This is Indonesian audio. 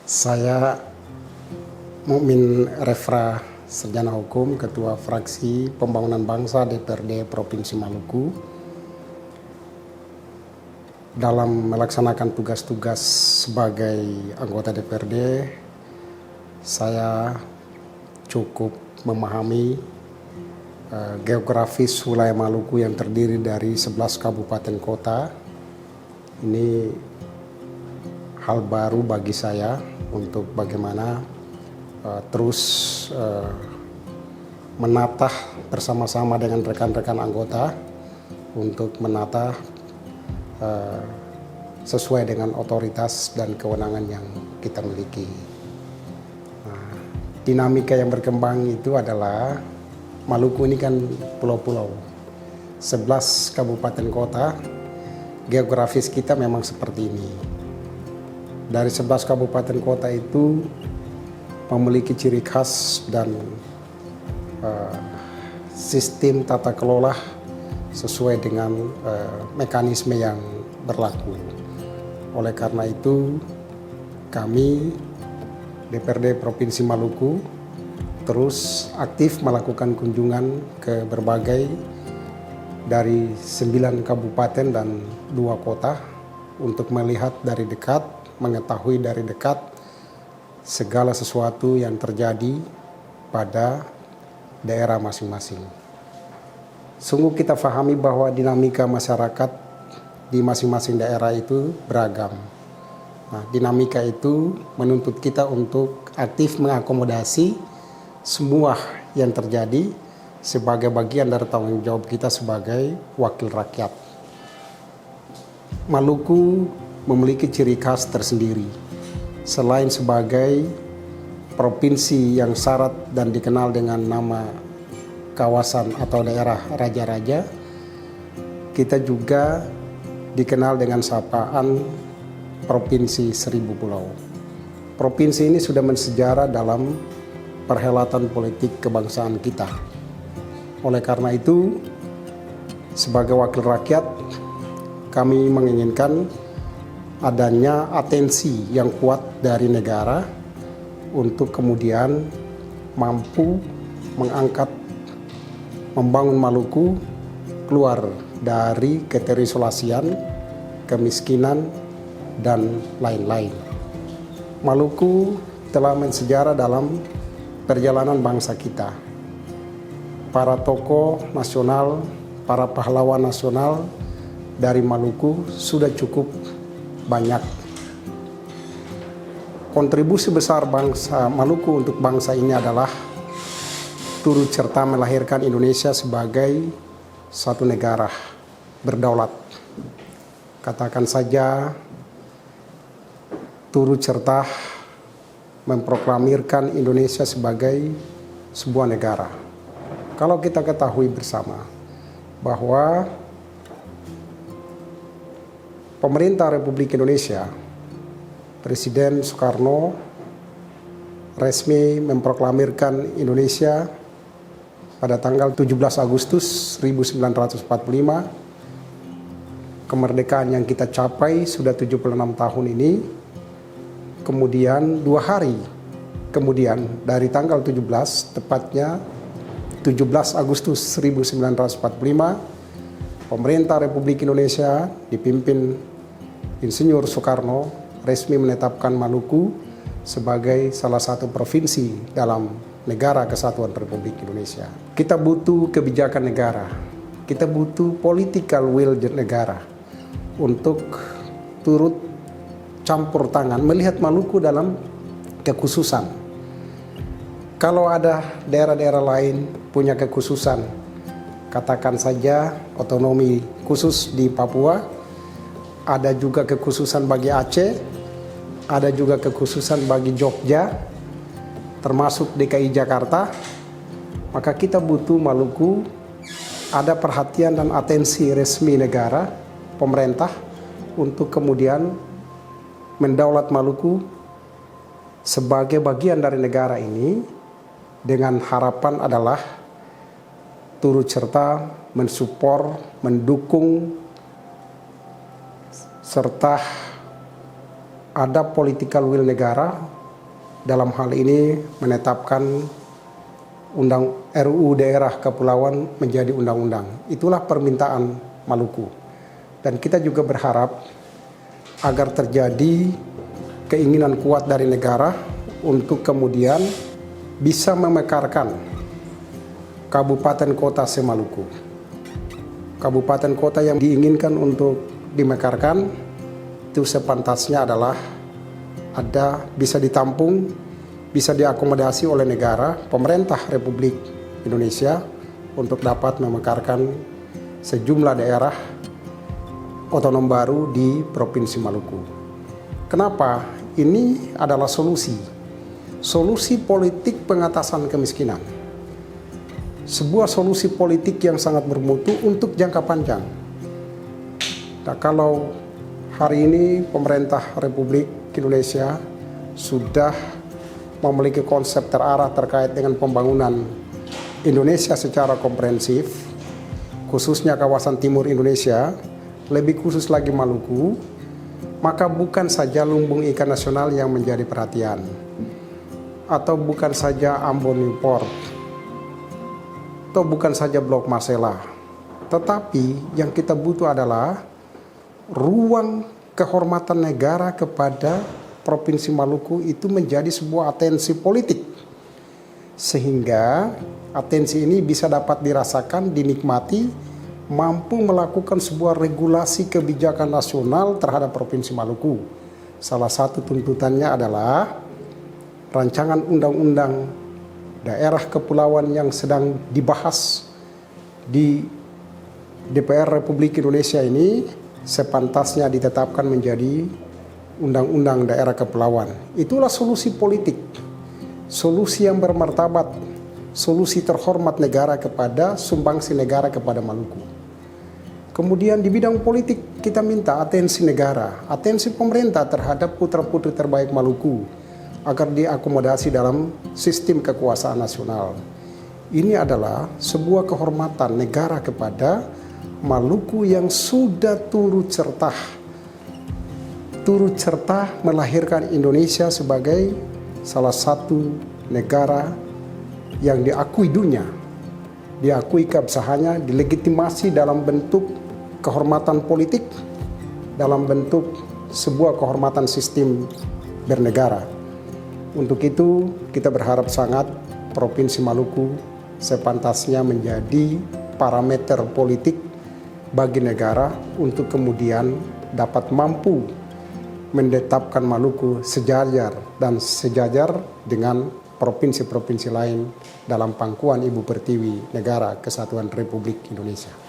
Saya Mukmin Refra, Sarjana Hukum, Ketua Fraksi Pembangunan Bangsa DPRD Provinsi Maluku. Dalam melaksanakan tugas-tugas sebagai anggota DPRD, saya cukup memahami geografis wilayah Maluku yang terdiri dari 11 kabupaten kota. Ini hal baru bagi saya untuk bagaimana terus menata bersama-sama dengan rekan-rekan anggota untuk menata sesuai dengan otoritas dan kewenangan yang kita miliki. Nah, dinamika yang berkembang itu adalah Maluku ini kan pulau-pulau, 11 kabupaten kota, geografis kita memang seperti ini. Dari 11 kabupaten kota itu memiliki ciri khas dan sistem tata kelola sesuai dengan mekanisme yang berlaku. Oleh karena itu, kami DPRD Provinsi Maluku terus aktif melakukan kunjungan ke berbagai dari 9 kabupaten dan 2 kota untuk melihat dari dekat, mengetahui dari dekat segala sesuatu yang terjadi pada daerah masing-masing. Sungguh kita pahami bahwa dinamika masyarakat di masing-masing daerah itu beragam. Nah, dinamika itu menuntut kita untuk aktif mengakomodasi semua yang terjadi sebagai bagian dari tanggung jawab kita sebagai wakil rakyat. Maluku memiliki ciri khas tersendiri. Selain sebagai provinsi yang syarat dan dikenal dengan nama kawasan atau daerah raja-raja, kita juga dikenal dengan sapaan Provinsi Seribu Pulau. Provinsi ini sudah bersejarah dalam perhelatan politik kebangsaan kita. Oleh karena itu, sebagai wakil rakyat, kami menginginkan adanya atensi yang kuat dari negara untuk kemudian mampu mengangkat, membangun Maluku keluar dari keterisolasian, kemiskinan, dan lain-lain. Maluku telah bersejarah dalam perjalanan bangsa kita. Para tokoh nasional, para pahlawan nasional dari Maluku sudah cukup banyak. Kontribusi besar bangsa Maluku untuk bangsa ini adalah turut serta melahirkan Indonesia sebagai satu negara berdaulat. Katakan saja turut serta memproklamirkan Indonesia sebagai sebuah negara. Kalau kita ketahui bersama bahwa pemerintah Republik Indonesia, Presiden Soekarno resmi memproklamirkan Indonesia pada tanggal 17 Agustus 1945. Kemerdekaan yang kita capai sudah 76 tahun ini. Kemudian 2 hari kemudian dari tanggal 17, tepatnya 17 Agustus 1945, pemerintah Republik Indonesia dipimpin Insinyur Soekarno resmi menetapkan Maluku sebagai salah satu provinsi dalam negara kesatuan Republik Indonesia. Kita butuh kebijakan negara, kita butuh political will negara untuk turut campur tangan melihat Maluku dalam kekhususan. Kalau ada daerah-daerah lain punya kekhususan, katakan saja otonomi khusus di Papua, ada juga kekhususan bagi Aceh, ada juga kekhususan bagi Jogja, termasuk DKI Jakarta, maka kita butuh Maluku ada perhatian dan atensi resmi negara, pemerintah, untuk kemudian mendaulat Maluku sebagai bagian dari negara ini, dengan harapan adalah turut serta mensupport, mendukung, serta ada political will negara dalam hal ini menetapkan RUU daerah kepulauan menjadi undang-undang. Itulah permintaan Maluku. Dan kita juga berharap agar terjadi keinginan kuat dari negara untuk kemudian bisa memekarkan kabupaten kota se-Maluku. Kabupaten kota yang diinginkan untuk dimekarkan itu sepantasnya adalah bisa ditampung, bisa diakomodasi oleh negara, pemerintah Republik Indonesia untuk dapat memekarkan sejumlah daerah otonom baru di Provinsi Maluku. Kenapa? Ini adalah solusi politik pengatasan kemiskinan. Sebuah solusi politik yang sangat bermutu untuk jangka panjang. Nah, kalau hari ini pemerintah Republik Indonesia sudah memiliki konsep terarah terkait dengan pembangunan Indonesia secara komprehensif, khususnya kawasan timur Indonesia, lebih khusus lagi Maluku, maka bukan saja lumbung ikan nasional yang menjadi perhatian, atau bukan saja Ambon Newport, atau bukan saja Blok Masela, tetapi yang kita butuh adalah ruang kehormatan negara kepada Provinsi Maluku itu menjadi sebuah atensi politik, sehingga atensi ini bisa dapat dirasakan, dinikmati, mampu melakukan sebuah regulasi kebijakan nasional terhadap Provinsi Maluku. Salah satu tuntutannya adalah rancangan undang-undang daerah kepulauan yang sedang dibahas di DPR Republik Indonesia ini sepantasnya ditetapkan menjadi undang-undang daerah kepulauan. Itulah solusi politik, solusi yang bermartabat, solusi terhormat negara kepada sumbangsi negara kepada Maluku. Kemudian di bidang politik kita minta atensi negara, atensi pemerintah terhadap putra-putri terbaik Maluku agar diakomodasi dalam sistem kekuasaan nasional. Ini adalah sebuah kehormatan negara kepada Maluku yang sudah turut serta melahirkan Indonesia sebagai salah satu negara yang diakui dunia, diakui keabsahannya, dilegitimasi dalam bentuk kehormatan politik, dalam bentuk sebuah kehormatan sistem bernegara. Untuk itu kita berharap sangat Provinsi Maluku sepantasnya menjadi parameter politik bagi negara untuk kemudian dapat mampu menetapkan Maluku sejajar dengan provinsi-provinsi lain dalam pangkuan Ibu Pertiwi Negara Kesatuan Republik Indonesia.